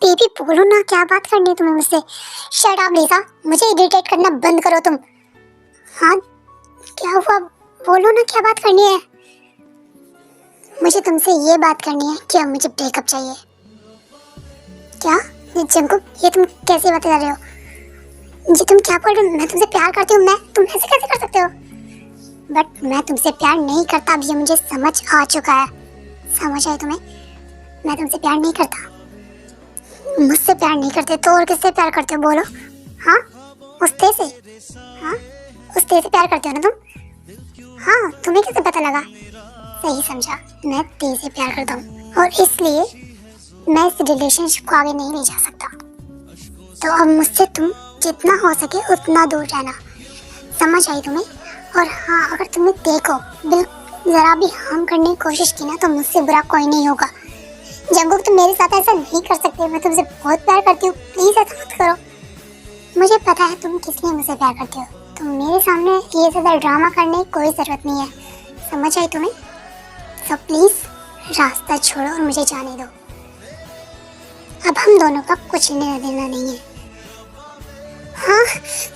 Baby बोलो ना, क्या बात करनी है तुम्हें मुझसे? शट अप लिसा, मुझे इरिटेट करना बंद करो तुम। हाँ, क्या हुआ? बोलो ना, क्या बात करनी है? मुझे तुमसे ये बात करनी है कि अब मुझे ब्रेकअप चाहिए। क्या? ये जंकुक, ये तुम कैसे बता रहे हो? ये तुम क्या बोल रहे हो? मैं तुमसे प्यार करती हूँ। तुम ऐसे कैसे कर सकते हो? बट मैं तुमसे प्यार नहीं करता, अब ये मुझे समझ आ चुका है। समझ आई तुम्हें? मैं तुमसे प्यार नहीं करता। मुझसे प्यार नहीं करते तो और किससे प्यार करते हो? बोलो। हाँ, उस ते से। हाँ, उस ते से प्यार करते हो ना तुम? हाँ, तुम्हें कैसे पता लगा? सही समझा, मैं ते से प्यार करता हूँ और इसलिए मैं इस रिलेशनशिप को आगे नहीं ले जा सकता। तो अब मुझसे तुम जितना हो सके उतना दूर रहना। समझ आई तुम्हें? और हाँ, अगर तुमने देखो बिल्कुल जरा भी हार्म करने की कोशिश की ना तो मुझसे बुरा कोई नहीं होगा। जंगुक, तुम मेरे साथ ऐसा नहीं कर सकते। मैं तुमसे बहुत प्यार करती हूँ, प्लीज ऐसा मत करो। मुझे पता है तुम किस लिए मुझसे प्यार करते हो। तुम मेरे सामने ये ज्यादा ड्रामा करने की कोई जरूरत नहीं है। समझ आई तुम्हें? तो प्लीज रास्ता छोड़ो और मुझे जाने दो। अब हम दोनों का कुछ लेना देना नहीं है। हाँ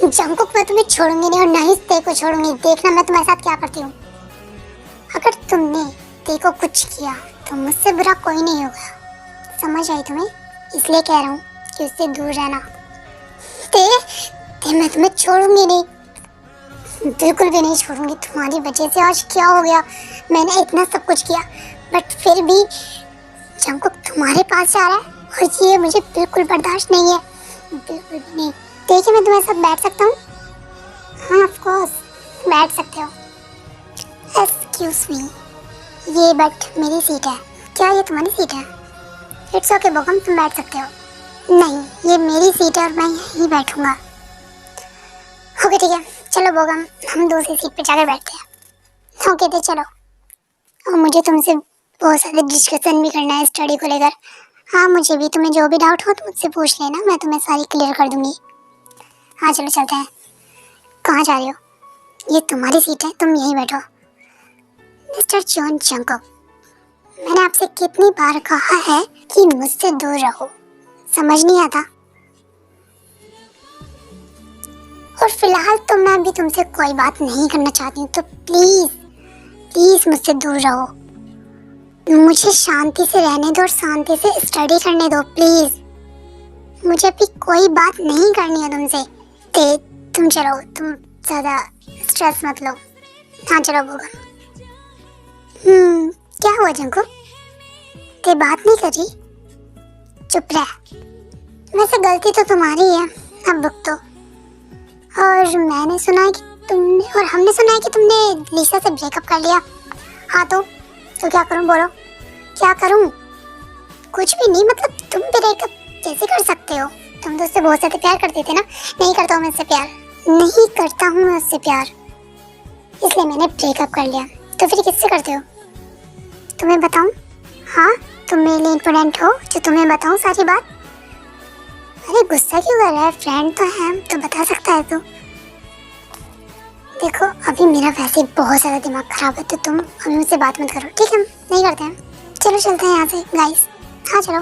जंकुक, मैं तुम्हें छोड़ूंगी नहीं और ना ही ते को छोड़ूंगी। देखना मैं तुम्हारे साथ क्या करती हूँ। अगर तुमने ते को कुछ किया तो मुझसे बुरा कोई नहीं होगा। समझ आई तुम्हें? इसलिए कह रहा हूँ कि उससे दूर रहना। ते मैं तुम्हें छोड़ूंगी नहीं, बिल्कुल भी नहीं छोड़ूंगी। तुम्हारी वजह से आज क्या हो गया? मैंने इतना सब कुछ किया बट फिर भी जंकुक तुम्हारे पास जा रहा है और ये मुझे बिल्कुल बर्दाश्त नहीं है, बिल्कुल भी नहीं। देखिए, मैं तुम्हारे साथ बैठ सकता हूँ? हाँ ऑफ कोर्स, बैठ सकते हो। एक्सक्यूज मी, ये बट मेरी सीट है। क्या ये तुम्हारी सीट है? इट्स ओके बोगम, तुम बैठ सकते हो। नहीं, ये मेरी सीट है और मैं यहीं बैठूंगा। ओके ठीक है, चलो बोगम, हम दूसरी सीट पे जाकर बैठते हैं। ओके तो चलो। और मुझे तुमसे बहुत सारे डिस्कशन भी करना है स्टडी को लेकर। हाँ मुझे भी, तुम्हें जो भी डाउट हो तो मुझसे पूछ लेना, मैं तुम्हें सारी क्लियर कर दूंगी। हाँ चलो चलते हैं। कहाँ जा रही हो? ये तुम्हारी सीट है, तुम यहीं बैठो। मिस्टर जॉन जंकुक, मैंने आपसे कितनी बार कहा है कि मुझसे दूर रहो, समझ नहीं आता? और फिलहाल तो मैं अभी तुमसे कोई बात नहीं करना चाहती हूँ, तो प्लीज प्लीज मुझसे दूर रहो। मुझे शांति से रहने दो और शांति से स्टडी करने दो प्लीज। मुझे अभी कोई बात नहीं करनी है तुमसे। तुम चलो, तुम ज्यादा स्ट्रेस मत लो। हाँ चलो बोगा। क्या हुआ जंको? ते बात नहीं कर रही? चुप रह। वैसे गलती तो तुम्हारी है, अब भुगतो। और मैंने सुना है कि तुमने, और हमने सुना है कि तुमने लिसा से ब्रेकअप कर लिया। हाँ तो क्या करूं? बोलो क्या करूं? कुछ भी नहीं, मतलब तुम ब्रेकअप कैसे कर सकते हो? तुम तो उससे बहुत ज्यादा प्यार करते थे ना। नहीं करता हूँ मैं उससे प्यार, नहीं करता हूँ मैं उससे प्यार, इसलिए मैंने ब्रेकअप कर लिया। तो फिर किससे करते हो? तुम्हें बताऊं? हाँ, तुम मेरे लिए इम्पोर्टेंट हो जो तुम्हें बताऊं सारी बात। अरे गुस्सा क्यों कर रहा है? फ्रेंड तो है, तो बता सकता है तू। देखो अभी मेरा वैसे ही बहुत ज्यादा दिमाग खराब है, तो तुम अभी मुझसे बात मत करो, ठीक है? नहीं करते हैं, चलो चलते हैं यहाँ से गाइस। हाँ चलो।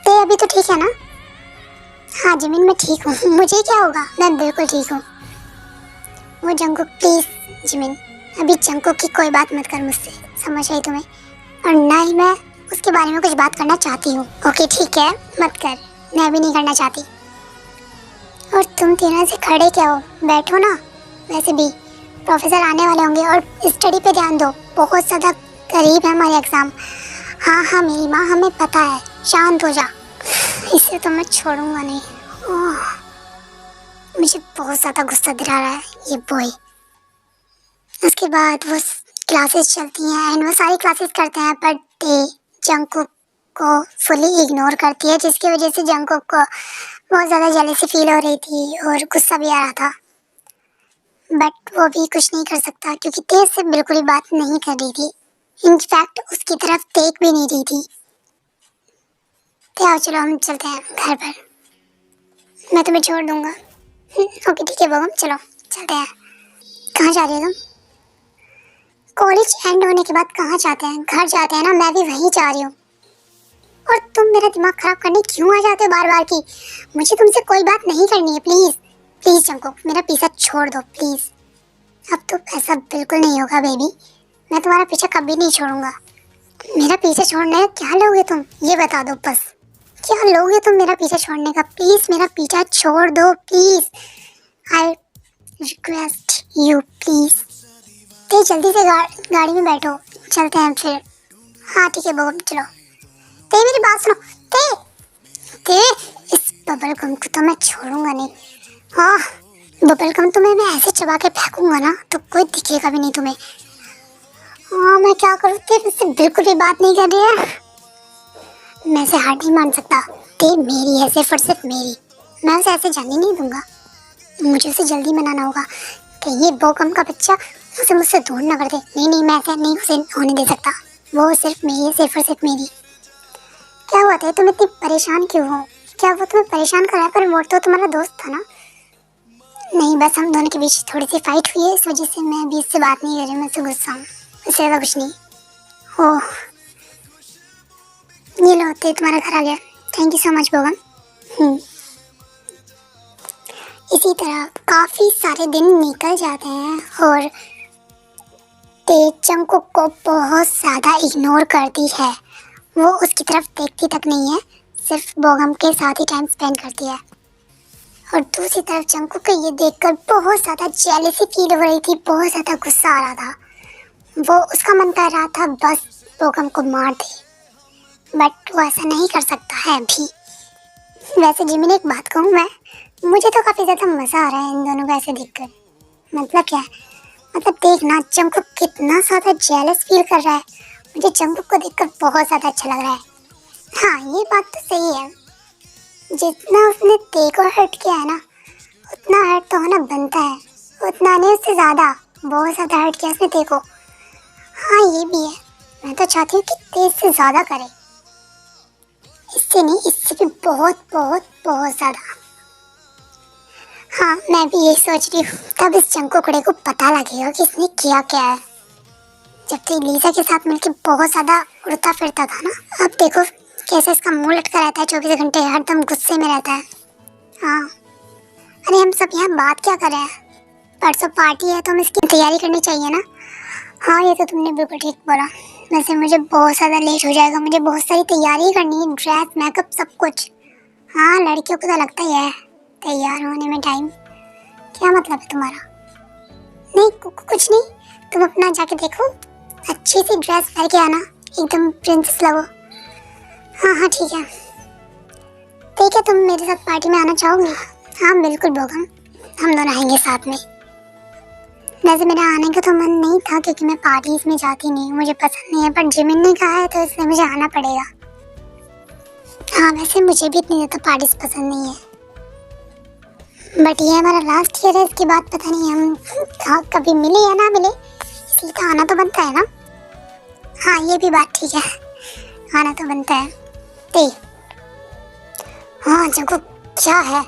ते अभी तो ठीक है ना? हाँ जिमिन, मैं ठीक हूँ। मुझे क्या होगा, मैं बिल्कुल ठीक हूँ। वो जंकुक प्लीज, जिमिन अभी जंकुक की कोई बात मत कर मुझसे, समझ आई तुम्हें? और ना ही मैं उसके बारे में कुछ बात करना चाहती हूँ। ओके ठीक है, मत कर, मैं भी नहीं करना चाहती। और तुम तीनों से खड़े क्या हो? बैठो ना। वैसे भी प्रोफेसर आने वाले होंगे और स्टडी पे ध्यान दो, बहुत ज़्यादा करीब है हमारे एग्ज़ाम। हाँ हाँ मेरी माँ, हमें पता है, शांत हो जा। इसे तो मैं छोड़ूंगा नहीं। ओह, मुझे बहुत ज़्यादा गुस्सा दिला रहा है ये बॉय। उसके बाद वो क्लासेस चलती हैं एंड वो सारी क्लासेस करते हैं, पर ते जंकुक को फुली इग्नोर करती है, जिसकी वजह से जंकुक को बहुत ज़्यादा जेलसी फील हो रही थी और गुस्सा भी आ रहा था। बट वो भी कुछ नहीं कर सकता क्योंकि ते से बिल्कुल ही बात नहीं कर रही थी। इनफैक्ट उसकी तरफ देख भी नहीं रही थी। तो आओ चलो हम चलते हैं घर पर, मैं तुम्हें छोड़ दूंगा। ओके ठीक है बगम, चलो चलते हैं। कहाँ जा रही हो तुम? कॉलेज एंड होने के बाद कहाँ जाते हैं? घर जाते हैं ना, मैं भी वहीं जा रही हूँ। और तुम मेरा दिमाग खराब करने क्यों आ जाते हो बार बार की? मुझे तुमसे कोई बात नहीं करनी है, प्लीज प्लीज जंकुक, मेरा पीछा छोड़ दो प्लीज। अब तो ऐसा बिल्कुल नहीं होगा बेबी, मैं तुम्हारा पीछा कभी नहीं छोड़ूंगा। मेरा पीछा छोड़ने का क्या लोगे तुम, ये बता दो बस। क्या लोगे तुम मेरा पीछा छोड़ने का? प्लीज मेरा पीछा छोड़ दो please, I request you please. ते जल्दी से गाड़ी में बैठो, चलते हैं फिर। हाँ ठीक है बबल, चलो। ते मेरी बात सुनो। ते इस बबल गम को तो मैं छोड़ूंगा नहीं। हाँ, बबल गम तुम्हें मैं ऐसे चबा के फेंकूंगा ना तो कोई दिखेगा भी नहीं तुम्हें। हाँ मैं क्या करूँ, ते मुझसे बिल्कुल भी बात नहीं कर रही है। मैं इसे हार नहीं मान सकता। ते मेरी है, सिर्फ और सिर्फ मेरी। मैं उसे ऐसे जाने नहीं दूंगा। मुझे उसे जल्दी मनाना होगा कि ये बोकम का बच्चा उसे मुझसे दूर ना कर दे। नहीं नहीं, मैं ऐसे नहीं उसे होने दे सकता। वो सिर्फ मेरी है, सिर्फ और सिर्फ मेरी। क्या हुआ था, तुम इतनी परेशान क्यों हो? क्या वो तुम्हें परेशान कर रहा है? पर वो तो तुम्हारा दोस्त था ना। नहीं, बस हम दोनों के बीच थोड़ी सी फाइट हुई है, इस वजह से मैं अभी इससे बात नहीं कर रही, मैं उससे गुस्सा हूँ, इससे ज़्यादा कुछ नहीं। ओह, ये लो ते तुम्हारा घर आ गया। Thank you so much Bogam. इसी तरह काफ़ी सारे दिन निकल जाते हैं और ते जंकुक को बहुत ज़्यादा इग्नोर करती है। वो उसकी तरफ देखती तक नहीं है, सिर्फ बोगम के साथ ही टाइम स्पेंड करती है। और दूसरी तरफ जंकुक को ये देखकर बहुत ज़्यादा जेलसी फील हो रही थी, बहुत ज़्यादा गुस्सा आ रहा था। वो उसका मन कर रहा था बस बोगम को मार दे, बट वो ऐसा नहीं कर सकता है अभी। वैसे जिमिन एक बात कहूँ मैं, मुझे तो काफ़ी ज़्यादा मज़ा आ रहा है इन दोनों को ऐसे देखकर। मतलब क्या है, मतलब देखना जंकुक कितना ज़्यादा जेलस फील कर रहा है। मुझे जंकुक को देखकर बहुत ज़्यादा अच्छा लग रहा है। हाँ ये बात तो सही है, जितना उसने ते को हर्ट किया है ना, उतना हर्ट तो होना बनता है। उतना नहीं, उससे ज़्यादा, बहुत ज़्यादा हर्ट किया उसने ते को। हाँ ये भी है, मैं तो चाहती हूँ कि ते इससे ज़्यादा करे। इससे नहीं, इससे भी बहुत बहुत बहुत ज़्यादा। हाँ मैं भी यही सोच रही हूँ। तब इस जंकुकुड़े को पता लगेगा कि इसने किया क्या है। जब तो लीजा के साथ मिलकर बहुत ज़्यादा उड़ता फिरता था ना, अब देखो कैसे इसका मुंह लटका रहता है 24 घंटे, हरदम गुस्से में रहता है। हाँ, अरे हम सब यहाँ बात क्या कर रहे हैं? परसों पार्टी है तो हम इसकी तैयारी करनी चाहिए ना। हाँ ये तो तुमने बिल्कुल ठीक बोला। वैसे मुझे बहुत ज़्यादा लेट हो जाएगा, मुझे बहुत सारी तैयारी करनी है, ड्रेस मेकअप सब कुछ। हाँ लड़कियों को तो लगता ही है तैयार होने में टाइम। क्या मतलब है तुम्हारा? नहीं कुछ नहीं, तुम अपना जाके देखो, अच्छी सी ड्रेस पहन के आना, एकदम प्रिंसेस लगो। हाँ हाँ ठीक है। ठीक है, तुम मेरे साथ पार्टी में आना चाहोगी? हाँ बिल्कुल बोगम, हम दोनों आएंगे साथ में। वैसे मेरा आने का तो मन नहीं था क्योंकि मैं पार्टीज में जाती नहीं हूँ, मुझे पसंद नहीं है, पर जिमिन ने कहा है तो इसलिए मुझे आना पड़ेगा। हाँ वैसे मुझे भी इतनी ज़्यादा पार्टीज पसंद नहीं है, बट ये हमारा लास्ट ईयर है, इसके बाद पता नहीं हम कभी मिले या ना मिले, इसलिए तो आना तो बनता है ना। हाँ ये भी बात ठीक है, आना तो बनता है। ते हाँ जंकुक, क्या है?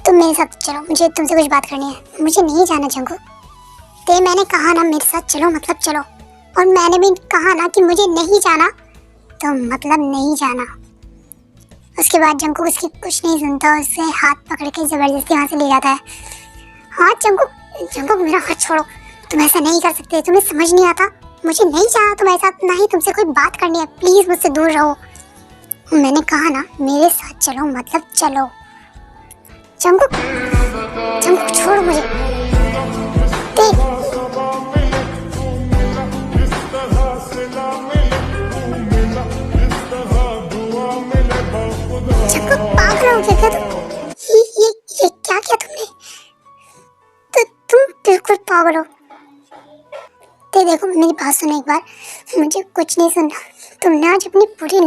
तुम मेरे साथ चलो, मुझे तुमसे कुछ बात करनी है। मुझे नहीं जाना जंकुक। ते मैंने कहा ना मेरे साथ चलो मतलब चलो, और मैंने भी कहा ना कि मुझे नहीं जाना तो मतलब नहीं जाना। उसके बाद जंकुक उसकी कुछ नहीं सुनता, उससे हाथ पकड़ के ज़बरदस्ती वहाँ से ले जाता है। हाँ जंकुक, जंकुक मेरा हाथ छोड़ो, तुम ऐसा नहीं कर सकते, तुम्हें समझ नहीं आता। मुझे नहीं जाना तुम्हारे साथ, ना ही तुमसे कोई बात करनी है, प्लीज़ मुझसे दूर रहो। मैंने कहा ना मेरे साथ चलो मतलब चलो। जंकुक, जंकुक छोड़ मुझे। जंकुक पागल हो गया क्या तुम? ये क्या किया तुमने? तो तुम बिल्कुल पागल हो। ते देखो मेरी बात सुनो एक बार, मुझे कुछ नहीं सुनना। तुमने आज अपनी पूरी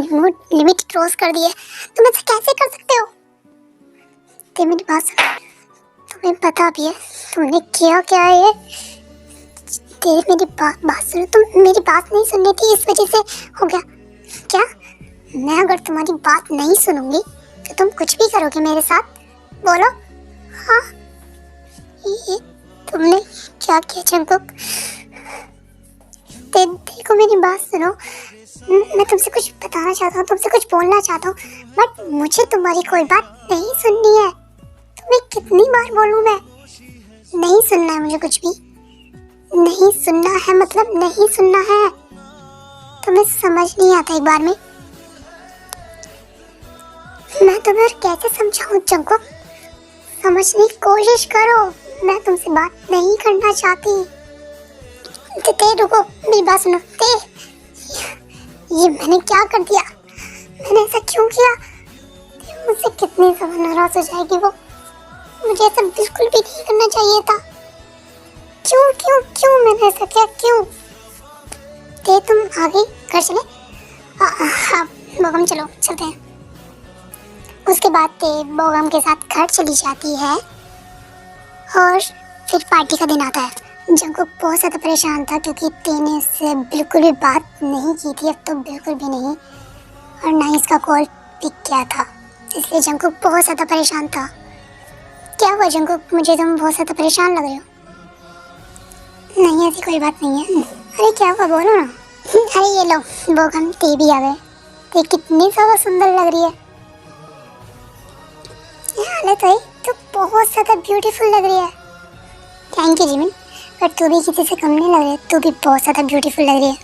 लिमिट क्रॉस कर दी है, तुम ऐसा कैसे कर सकते हो? ते मेरी बात सुनो, तुम्हें पता भी है तुमने किया क्या है ये? ते मेरी बात सुनो, तुम मेरी बात नहीं सुन रही थी, इस वजह से हो गया क्या? मैं अगर तुम्हारी बात नहीं सुनूंगी तो तुम कुछ भी करोगे मेरे साथ? बोलो। हाँ ये तुमने क्या किया जंकुक? देखो मेरी बात सुनो। मैं तुमसे कुछ बताना चाहता हूँ, तुमसे कुछ बोलना चाहता हूँ, बट मुझे तुम्हारी कोई बात नहीं सुननी है। तुम्हें कितनी बार बोलूँ मैं? नहीं सुनना है मुझे कुछ भी। नहीं सुनना है मतलब नहीं सुनना है। तुम्हें समझ नहीं आता एक बार में? मैं तुम्हें और कैसे समझाऊं जंकुक? समझने की कोशिश करो। मैं तुमसे बात नहीं करना चाहती। ते रुको, मेरी बात सुनो। ते ये मैंने क्या कर दिया? मैंने ऐसा क्यों किया? मुझसे कितनी ज्यादा नाराज हो जाएगी वो। मुझे ऐसा बिल्कुल भी नहीं करना चाहिए था। क्यों क्यों क्यों मैंने ऐसा किया? क्यों? ते तुम आगे घर चले? हाँ बोगम चलो, चलते हैं। उसके बाद ते बोगम के साथ घर चली जाती है और फिर पार्टी का दिन आता है। जंकुक बहुत ज़्यादा परेशान था क्योंकि ते ने उससे बिल्कुल भी बात नहीं की थी, अब तो बिल्कुल भी नहीं, और ना ही इसका कॉल पिक किया था, इसलिए जंकुक बहुत ज़्यादा परेशान था। क्या हुआ जंकुक? मुझे तुम बहुत ज़्यादा परेशान लग रहे हो। नहीं ऐसी कोई बात नहीं है। अरे क्या हुआ बोलो ना। अरे ये लो बोगम, ते भी आ गए। ते कितनी ज़्यादा सुंदर लग रही है। ये हालत है तो बहुत ज़्यादा ब्यूटीफुल लग रही है। थैंक यू जिमिन, पर तू भी किसी से कम नहीं लग रही है। तू भी बहुत ज़्यादा ब्यूटीफुल लग रही है।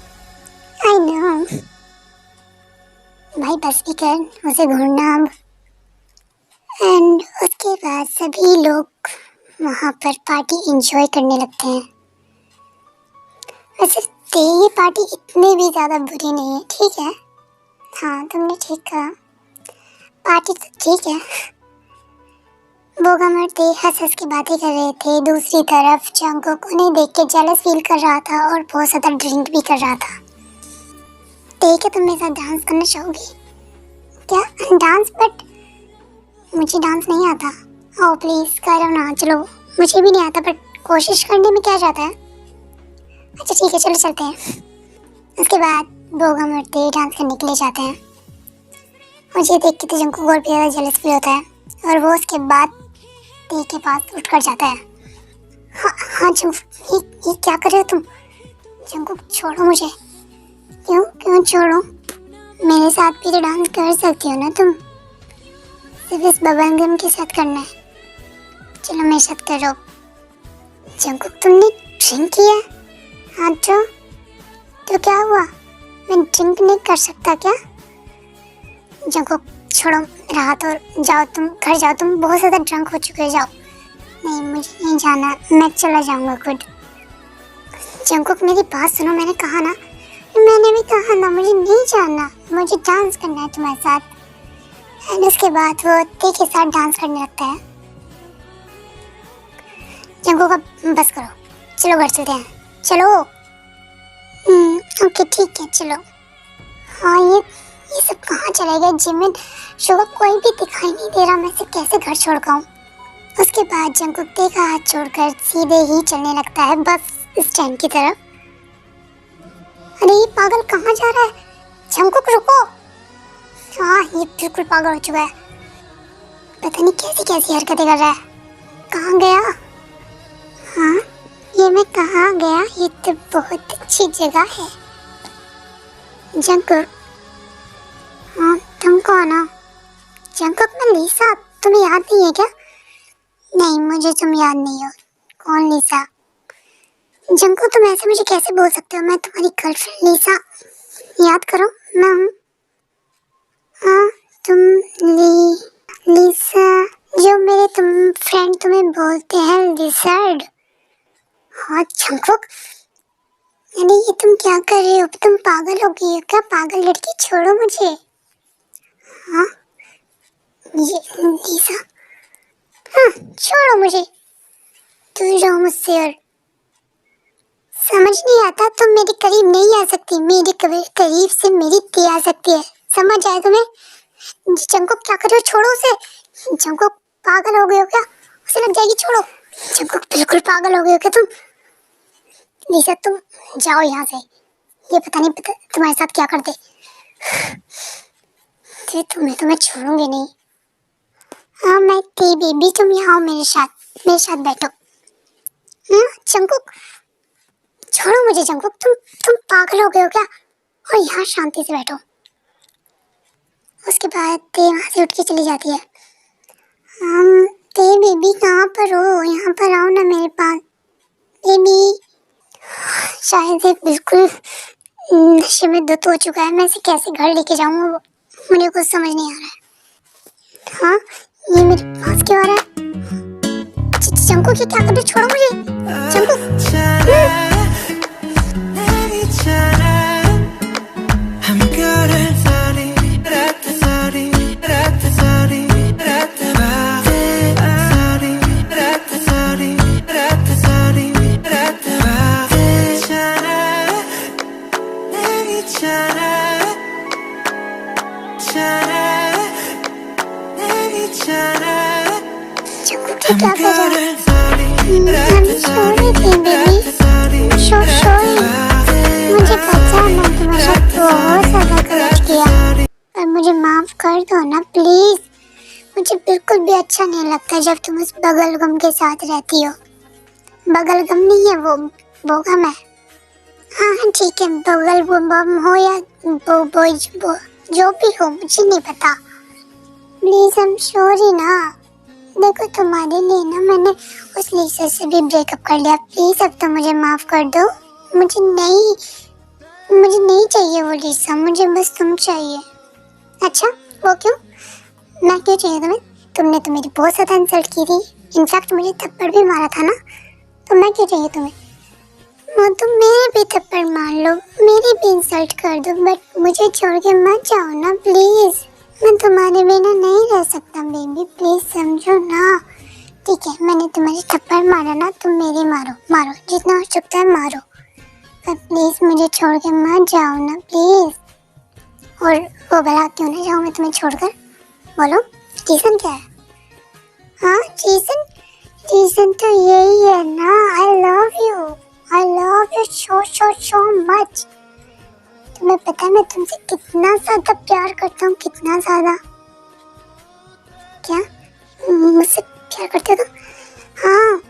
आई नो भाई, बस भी कर, उसे घूरना अब। एंड उसके बाद सभी लोग वहाँ पर पार्टी एंजॉय करने लगते हैं। वैसे ये पार्टी इतनी भी ज़्यादा बुरी नहीं है, ठीक है? हाँ तुमने ठीक कहा, पार्टी तो ठीक है। बोगम और ते हंस हंस के बातें कर रहे थे। दूसरी तरफ जंकुक उन्हें देख के जेलस फील कर रहा था और बहुत ज़्यादा ड्रिंक भी कर रहा था। ते क्या तुम मेरे साथ डांस करना चाहोगी क्या? डांस? बट मुझे डांस नहीं आता। ओ प्लीज़ करो ना, चलो। मुझे भी नहीं आता, बट कोशिश करने में क्या जाता है। अच्छा ठीक है, चलो चलते हैं। उसके बाद बोगम और ते डांस करने के लिए जाते हैं। मुझे देख के तो जंकुक और भी ज़्यादा जेलस फील होता है और वो उसके बाद ते के पास उठ कर जाता है। हाँ ये क्या कर रहे हो तुम? जंकुक छोड़ो मुझे। क्यों क्यों छोड़ो? मेरे साथ भी तो डांस कर सकती हो ना तुम। सिर्फ इस बबल गम के साथ करना है। चलो मेरे साथ करो। जंकुक तुमने ड्रिंक किया? हाँ तो क्या हुआ? मैं ड्रिंक नहीं कर सकता क्या? जंकुक छोड़ो मेरा हाथ और जाओ, तुम घर जाओ। तुम बहुत ज़्यादा ड्रंक हो चुके हो, जाओ। नहीं मुझे नहीं जाना, मैं चला जाऊंगा खुद। जंकुक मेरी बात सुनो, मैंने कहा ना, मैंने भी कहा ना, मुझे नहीं जाना, मुझे डांस करना है तुम्हारे साथ। एंड उसके बाद वो ते के साथ डांस करने लगता है। जंकुक अब बस करो, चलो घर चलते हैं, चलो। ओके ठीक है चलो। हाँ ये सब कहाँ चले गए? जिमिन शुगर कोई भी दिखाई नहीं दे रहा, मैं इसे कैसे घर छोड़ पाऊँ? उसके बाद जंकुक ते का हाथ छोड़कर सीधे ही चलने लगता है बस स्टैंड की तरफ। अरे ये पागल कहाँ जा रहा है? जंकुक रुको। हाँ ये बिल्कुल पागल हो चुका है, पता नहीं कैसी कैसी हरकतें कर रहा है। कहाँ गया? हाँ ये मैं कहाँ गया? ये तो बहुत अच्छी जगह है। जंकुक, हाँ तुम कौन हो? जंकुक मैं लिसा, तुम्हें याद नहीं है क्या? नहीं मुझे तुम याद नहीं हो। कौन लिसा? जंकुक तुम ऐसे मुझे कैसे बोल सकते हो? मैं तुम्हारी गर्लफ्रेंड लिसा, याद करो मैं हूँ। हाँ तुम लिसा, जो मेरे तुम फ्रेंड तुम्हें बोलते हैं लिजर्ड। हाँ जंकुक, अरे ये तुम क्या कर रहे हो? तुम पागल हो गई हो क्या? पागल लड़की, छोड़ो मुझे। हाँ ये लिसा, हाँ छोड़ो मुझे, दूर रहो मुझसे। और समझ नहीं आता, तुम मेरे करीब नहीं आ सकती, मेरे करीब से मेरी ती आ सकती है, समझ आए तुम्हें? जंकुक क्या कर रहे हो? छोड़ो उसे। जंकुक पागल हो गए हो क्या? उसे लग जाएगी, छोड़ो। जंकुक बिल्कुल पागल हो गए हो क्या तुम? लिसा तुम जाओ यहाँ से, ये पता नहीं तुम्हारे साथ क्या कर दे। तुम्हें तो मैं छोड़ूंगी नहीं। हाँ मैं ती बेबी, तुम यहाँ आओ मेरे साथ बैठो। जंकुक छोड़ो मुझे। जंकुक तुम तुम पागल हो गए हो क्या? और यहाँ शांति से बैठो। उसके बाद ते वहाँ से उठ के चली जाती है। ते बेबी कहाँ पर हो? यहाँ पर आओ ना मेरे पास बेबी। शायद ये बिल्कुल नशे में धुत हो चुका है। मैं इसे कैसे घर लेके जाऊँ, मुझे कुछ समझ नहीं आ रहा है। हाँ, ये मेरे पास क्यों आ रहा है? चंकू की क्या कर रहे? छोड़ो मुझे चंकू। क्या कर रहा है? Sorry baby, sorry. मुझे पता है मैं तुम्हारे साथ बहुत ज्यादा गलत किया, पर मुझे माफ कर दो ना प्लीज। मुझे बिल्कुल भी अच्छा नहीं लगता जब तुम उस बगलगम के साथ रहती हो। बगलगम नहीं है वो गम है। हाँ ठीक है, बगल बम हो या जो भी हो, मुझे नहीं पता। प्लीज आई एम सॉरी ना। देखो तुम्हारे लिए ना मैंने उस लीसा से भी ब्रेकअप कर लिया। प्लीज अब तो मुझे माफ कर दो। मुझे नहीं चाहिए वो लीसा, मुझे बस तुम चाहिए। अच्छा वो क्यों? मैं क्यों चाहिए तुम्हें? तुमने तो मेरी बहुत ज़्यादा इंसल्ट की थी, इनफैक्ट मुझे थप्पड़ भी मारा था ना, तो मैं क्यों चाहिए तुम्हें? वो तुम मेरे भी थप्पड़ मार लो, मेरी भी इंसल्ट कर दो, बट मुझे छोड़ के मत जाओ ना प्लीज़। मैं तुम्हारे बिना नहीं रह सकता बेबी, प्लीज समझो ना। ठीक है, मैंने तुम्हारे थप्पड़ मारा ना, तुम मेरे मारो जितना हो सकता है मारो, पर प्लीज मुझे छोड़ के मत जाओ ना प्लीज। और वो भला क्यों ना जाऊँ मैं तुम्हें छोड़कर? बोलो रीजन क्या है? हाँ रीजन तो यही है ना, I love you so much. तुम्हें पता है मैं तुमसे कितना ज्यादा प्यार करता हूँ, कितना ज्यादा। क्या मुझसे प्यार करते हो? हाँ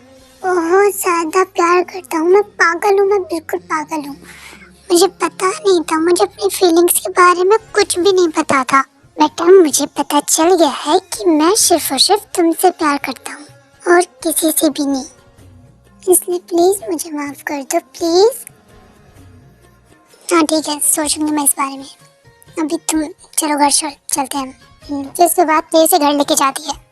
बहुत ज्यादा प्यार करता हूँ। मैं पागल हूँ, मैं बिल्कुल पागल हूँ। मुझे पता नहीं था, मुझे अपनी फीलिंग्स के बारे में कुछ भी नहीं पता था, बट अब मुझे पता चल गया है कि मैं सिर्फ और सिर्फ तुमसे प्यार करता हूँ और किसी से भी नहीं। इसलिए प्लीज मुझे माफ कर दो प्लीज। हाँ ठीक है, सोचूंगी मैं इस बारे में। अभी तुम चलो घर चलते हैं। फिर उसके बाद तेरे से घर लेके जाती है।